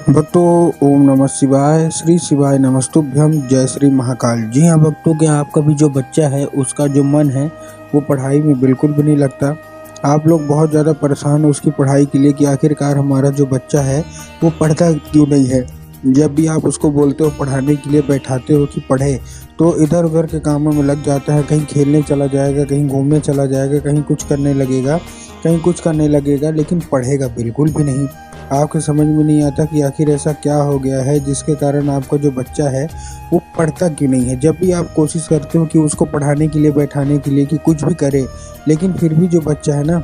भक्तों, ओम नमः शिवाय, श्री शिवाय नमस्तुभ्यम, जय श्री महाकाल। जी हाँ भक्तों, क्या आपका भी जो बच्चा है उसका जो मन है वो पढ़ाई में बिल्कुल भी नहीं लगता। आप लोग बहुत ज़्यादा परेशान हो उसकी पढ़ाई के लिए कि आखिरकार हमारा जो बच्चा है वो पढ़ता क्यों नहीं है। जब भी आप उसको बोलते हो पढ़ाने के लिए, बैठाते हो कि पढ़े, तो इधर उधर के कामों में लग जाता है। कहीं खेलने चला जाएगा, कहीं घूमने चला जाएगा, कहीं कुछ करने लगेगा, कहीं कुछ करने लगेगा, लेकिन पढ़ेगा बिल्कुल भी नहीं। आपको समझ में नहीं आता कि आखिर ऐसा क्या हो गया है जिसके कारण आपका जो बच्चा है वो पढ़ता क्यों नहीं है। जब भी आप कोशिश करते हो कि उसको पढ़ाने के लिए, बैठाने के लिए, कि कुछ भी करे, लेकिन फिर भी जो बच्चा है ना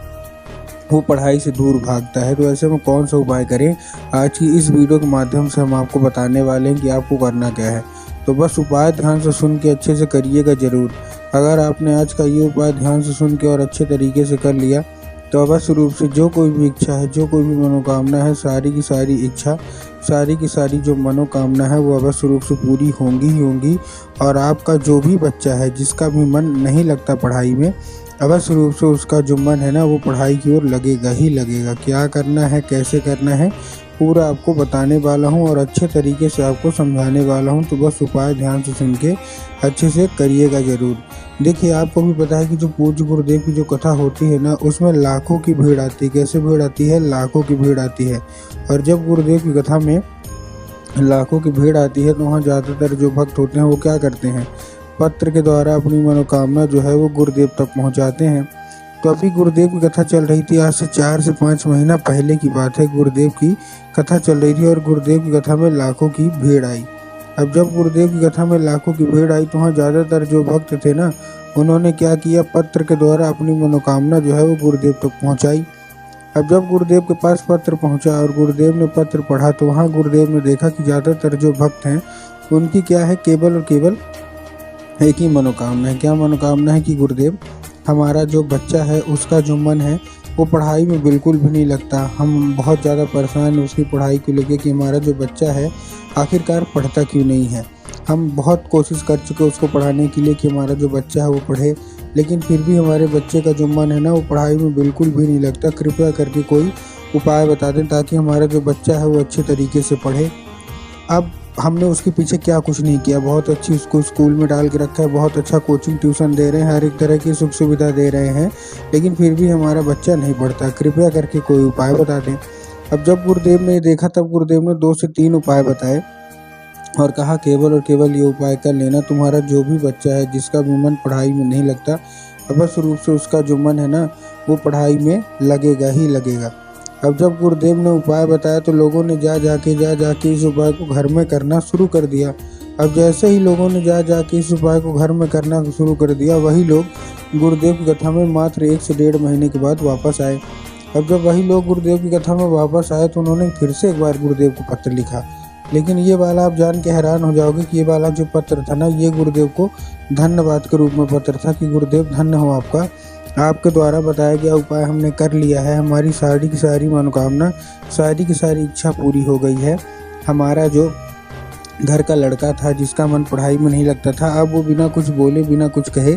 वो पढ़ाई से दूर भागता है। तो ऐसे में कौन सा उपाय करें, आज की इस वीडियो के माध्यम से हम आपको बताने वाले हैं कि आपको करना क्या है। तो बस उपाय ध्यान से सुन के अच्छे से करिएगा ज़रूर। अगर आपने आज का ये उपाय ध्यान से सुन के और अच्छे तरीके से कर लिया तो अवश्य रूप से जो कोई भी इच्छा है, जो कोई भी मनोकामना है, सारी की सारी इच्छा, सारी की सारी जो मनोकामना है वो अवश्य रूप से पूरी होंगी ही होंगी। और आपका जो भी बच्चा है जिसका भी मन नहीं लगता पढ़ाई में, अवश्य रूप से उसका जो मन है ना वो पढ़ाई की ओर लगेगा ही लगेगा। क्या करना है, कैसे करना है, पूरा आपको बताने वाला हूँ और अच्छे तरीके से आपको समझाने वाला हूँ। तो बस उपाय ध्यान से सुन के अच्छे से करिएगा ज़रूर। देखिए, आपको भी पता है कि जो पूज्य गुरुदेव की जो कथा होती है ना, उसमें लाखों की भीड़ आती है। कैसे भीड़ आती है? लाखों की भीड़ आती है। और जब गुरुदेव की कथा में लाखों की भीड़ आती है तो वहाँ ज़्यादातर जो भक्त होते हैं वो क्या करते हैं, पत्र के द्वारा अपनी मनोकामना जो है वो गुरुदेव तक पहुँचाते हैं। तो अभी गुरुदेव की कथा चल रही थी, आज से 4 से 5 महीना पहले की बात है। गुरुदेव की कथा चल रही थी और गुरुदेव की कथा में लाखों की भीड़ आई। अब जब गुरुदेव की कथा में लाखों की भीड़ आई तो वहाँ ज़्यादातर जो भक्त थे ना, उन्होंने क्या किया, पत्र के द्वारा अपनी मनोकामना जो है वो गुरुदेव तक पहुँचाई। अब जब गुरुदेव के पास पत्र पहुँचा और गुरुदेव ने पत्र पढ़ा तो वहाँ गुरुदेव ने देखा कि ज़्यादातर जो भक्त हैं उनकी क्या है, केवल और केवल एक ही मनोकामना है। क्या मनोकामना है कि गुरुदेव, हमारा जो बच्चा है उसका जो मन है वो पढ़ाई में बिल्कुल भी नहीं लगता। हम बहुत ज़्यादा परेशान हैं उसकी पढ़ाई को लेके कि हमारा जो बच्चा है आखिरकार पढ़ता क्यों नहीं है। हम बहुत कोशिश कर चुके उसको पढ़ाने के लिए कि हमारा जो बच्चा है वो पढ़े, लेकिन फिर भी हमारे बच्चे का जो मन है ना वो पढ़ाई में बिल्कुल भी नहीं लगता। कृपया करके कोई उपाय बता दें ताकि हमारा जो बच्चा है वो अच्छे तरीके से पढ़े। अब हमने उसके पीछे क्या कुछ नहीं किया, बहुत अच्छी उसको स्कूल में डाल के रखा है, बहुत अच्छा कोचिंग ट्यूशन दे रहे हैं, हर एक तरह की सुख सुविधा दे रहे हैं, लेकिन फिर भी हमारा बच्चा नहीं पढ़ता। कृपया करके कोई उपाय बता दें। अब जब गुरुदेव ने देखा तब गुरुदेव ने 2 से 3 उपाय बताए और कहा केवल और केवल ये उपाय कर लेना, तुम्हारा जो भी बच्चा है जिसका भी मन पढ़ाई में नहीं लगता, अवश्य रूप से उसका जो मन है ना वो पढ़ाई में लगेगा ही लगेगा। अब जब गुरुदेव ने उपाय बताया तो लोगों ने जा जाके इस उपाय को घर में करना शुरू कर दिया। अब जैसे ही लोगों ने जा जाके इस उपाय को घर में करना शुरू कर दिया, वही लोग गुरुदेव की कथा में मात्र 1 से 1.5 महीने के बाद वापस आए। अब जब वही लोग गुरुदेव की कथा में वापस आए तो उन्होंने फिर से एक बार गुरुदेव को पत्र लिखा। लेकिन ये वाला आप जान के हैरान हो जाओगे कि ये वाला जो पत्र था ना, ये गुरुदेव को धन्यवाद के रूप में पत्र था कि गुरुदेव धन्य हो आपका, आपके द्वारा बताया गया उपाय हमने कर लिया है, हमारी सारी की सारी मनोकामना, सारी की सारी इच्छा पूरी हो गई है। हमारा जो घर का लड़का था जिसका मन पढ़ाई में नहीं लगता था, अब वो बिना कुछ बोले, बिना कुछ कहे,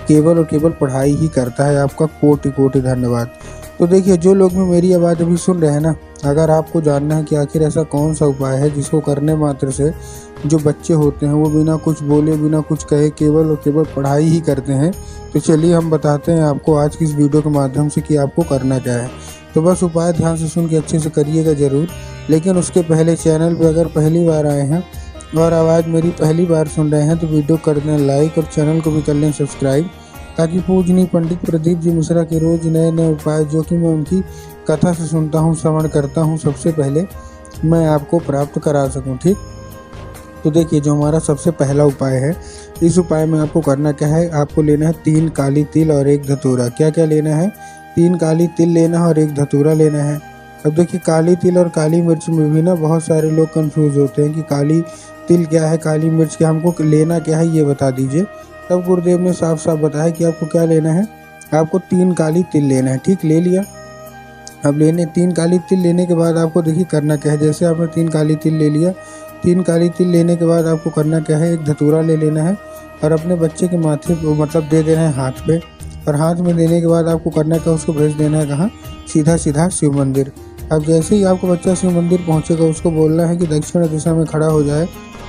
केवल और केवल पढ़ाई ही करता है। आपका कोटि कोटि धन्यवाद। तो देखिए, जो लोग भी मेरी आवाज़ अभी सुन रहे हैं ना, अगर आपको जानना है कि आखिर ऐसा कौन सा उपाय है जिसको करने मात्र से जो बच्चे होते हैं वो बिना कुछ बोले, बिना कुछ कहे, केवल और केवल पढ़ाई ही करते हैं, तो चलिए हम बताते हैं आपको आज की इस वीडियो के माध्यम से कि आपको करना क्या है। तो बस उपाय ध्यान से सुन के अच्छे से करिएगा ज़रूर। लेकिन उसके पहले चैनल पर अगर पहली बार आए हैं और आवाज़ मेरी पहली बार सुन रहे हैं तो वीडियो कर दें लाइक और चैनल को भी कर लें सब्सक्राइब, ताकि पूजनीय पंडित प्रदीप जी मिश्रा के रोज़ नए नए उपाय जो कि मैं उनकी कथा से सुनता हूँ, श्रवण करता हूँ, सबसे पहले मैं आपको प्राप्त करा सकूँ। ठीक, तो देखिए, जो हमारा सबसे पहला उपाय है, इस उपाय में आपको करना क्या है, आपको लेना है 3 काली तिल और 1 धतूरा। क्या क्या लेना है? 3 काली तिल लेना है और 1 धतूरा लेना है। अब देखिए, काली तिल और काली मिर्च में भी ना बहुत सारे लोग कंफ्यूज होते हैं कि काली तिल क्या है, काली मिर्च क्या, हमको लेना क्या है ये बता दीजिए। तब गुरुदेव ने साफ साफ बताया कि आपको क्या लेना है, आपको 3 काली तिल लेना है। ठीक, ले लिया। अब 3 काली तिल लेने के बाद आपको देखिए करना क्या है। जैसे आपने 3 काली तिल ले लिया, 3 काली तिल लेने के बाद आपको करना क्या है, 1 धतूरा ले लेना है और अपने बच्चे के माथे पे मतलब दे देना है हाथ पे। और हाथ में देने के बाद आपको करना क्या, उसको भेज देना है कहाँ, सीधा सीधा शिव मंदिर। अब जैसे ही आपका बच्चा शिव मंदिर पहुंचेगा उसको बोलना है कि दक्षिण दिशा में खड़ा हो जाए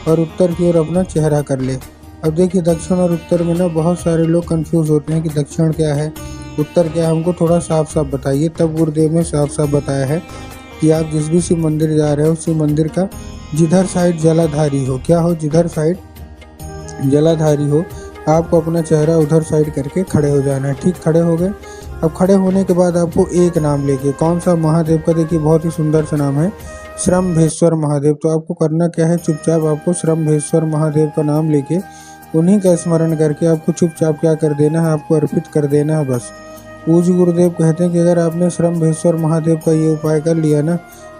और उत्तर की ओर अपना चेहरा कर ले। अब देखिए दक्षिण और उत्तर में ना बहुत सारे लोग कंफ्यूज होते हैं कि दक्षिण क्या है, उत्तर क्या है, हमको थोड़ा साफ साफ बताइए। तब गुरुदेव ने साफ साफ बताया है कि आप जिस भी शिव मंदिर जा रहे हो शिव मंदिर का जिधर साइड जलाधारी हो, क्या हो, जिधर साइड जलाधारी हो, आपको अपना चेहरा उधर साइड करके खड़े हो जाना है। ठीक, खड़े हो गए। अब खड़े होने के बाद आपको एक नाम लेके, कौन सा, महादेव का, देखिए बहुत ही सुंदर सा नाम है, श्रम्भेश्वर महादेव। तो आपको करना क्या है, चुपचाप आपको श्रम्भेश्वर महादेव का नाम लेके उन्हीं का स्मरण करके आपको चुपचाप क्या कर देना है, आपको अर्पित कर देना है बस। पूज्य गुरुदेव कहते हैं कि अगर आपने श्रम्भेश्वर महादेव का ये उपाय कर लिया ना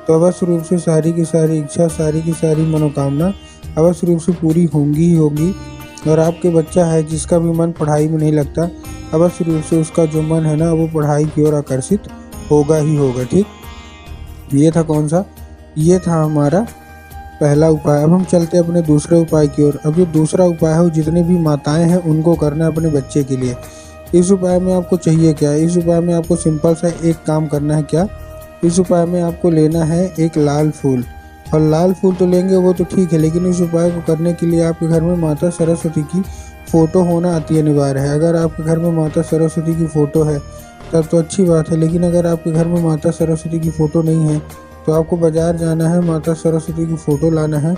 तो अवश्य रूप से सारी की सारी इच्छा, सारी की सारी मनोकामना अवश्य रूप से पूरी होंगी ही होगी। और आपके बच्चा है जिसका भी मन पढ़ाई में नहीं लगता, अवश्य रूप से उसका जो मन है ना वो पढ़ाई की ओर आकर्षित होगा ही होगा। ठीक, ये था कौन सा, ये था हमारा पहला उपाय। अब हम चलते हैं अपने दूसरे उपाय की ओर। अब जो दूसरा उपाय है वो जितनी भी माताएं हैं उनको करना है अपने बच्चे के लिए। इस उपाय में आपको चाहिए क्या, इस उपाय में आपको सिंपल सा एक काम करना है। क्या, इस उपाय में आपको लेना है एक लाल फूल। और लाल फूल तो लेंगे वो तो ठीक है, लेकिन इस उपाय को करने के लिए आपके घर में माता सरस्वती की फ़ोटो होना अति अनिवार्य है। अगर आपके घर में माता सरस्वती की फ़ोटो है तब तो अच्छी बात है, लेकिन अगर आपके घर में माता सरस्वती की फ़ोटो नहीं है तो आपको बाज़ार जाना है, माता सरस्वती की फ़ोटो लाना है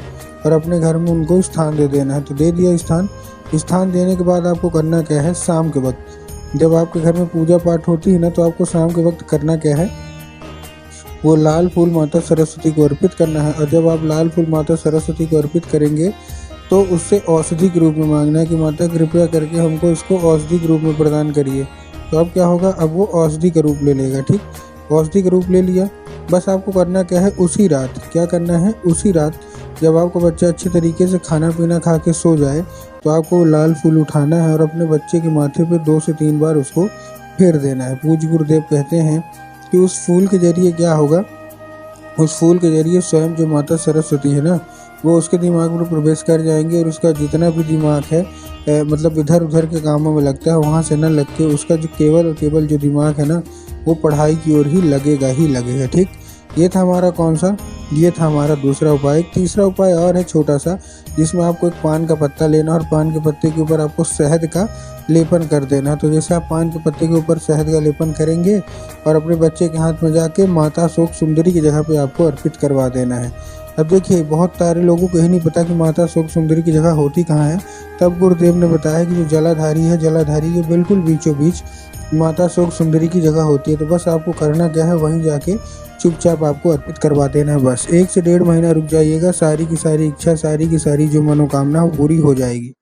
और अपने घर में उनको स्थान दे देना है। तो दे दिया स्थान देने के बाद आपको करना क्या है, शाम के वक्त जब आपके घर में पूजा पाठ होती है ना तो आपको शाम के वक्त करना क्या है, वो लाल फूल माता सरस्वती को अर्पित करना है। और जब आप लाल फूल माता सरस्वती को अर्पित करेंगे तो उससे औषधि के रूप में मांगना है कि माता कृपया करके हमको इसको औषधि के रूप में प्रदान करिए। तो अब क्या होगा, अब वो औषधि का रूप ले लेगा। ठीक, औषधि का रूप ले लिया। बस आपको करना क्या है, उसी रात, क्या करना है, उसी रात जब आपका बच्चा अच्छे तरीके से खाना पीना खा के सो जाए तो आपको लाल फूल उठाना है और अपने बच्चे के माथे पे 2 से 3 बार उसको फेर देना है। पूज्य गुरुदेव कहते हैं कि उस फूल के जरिए क्या होगा, उस फूल के जरिए स्वयं जो माता सरस्वती है ना वो उसके दिमाग में प्रवेश कर जाएंगे और उसका जितना भी दिमाग है मतलब इधर उधर के कामों में लगता है वहाँ से न लग के उसका जो केवल और केवल जो दिमाग है ना वो पढ़ाई की ओर ही लगेगा। ठीक, ये था हमारा कौन सा, ये था हमारा दूसरा उपाय। एक तीसरा उपाय और है छोटा सा, जिसमें आपको एक पान का पत्ता लेना और पान के पत्ते के ऊपर आपको शहद का लेपन कर देना। तो जैसे आप पान के पत्ते के ऊपर शहद का लेपन करेंगे और अपने बच्चे के हाथ में जाके माता शोक सुंदरी की जगह पे आपको अर्पित करवा देना है। अब देखिए बहुत सारे लोगों को यही नहीं पता कि माता शोक सुंदरी की जगह होती कहाँ है। तब गुरुदेव ने बताया कि जो जलाधारी है, जलाधारी के बिल्कुल बीचों बीच माता शोक सुंदरी की जगह होती है। तो बस आपको करना क्या है, वहीं जाके चुपचाप आपको अर्पित करवा देना है बस। 1 से 1.5 महीना रुक जाइएगा, सारी की सारी इच्छा, सारी की सारी जो मनोकामना वो पूरी हो जाएगी।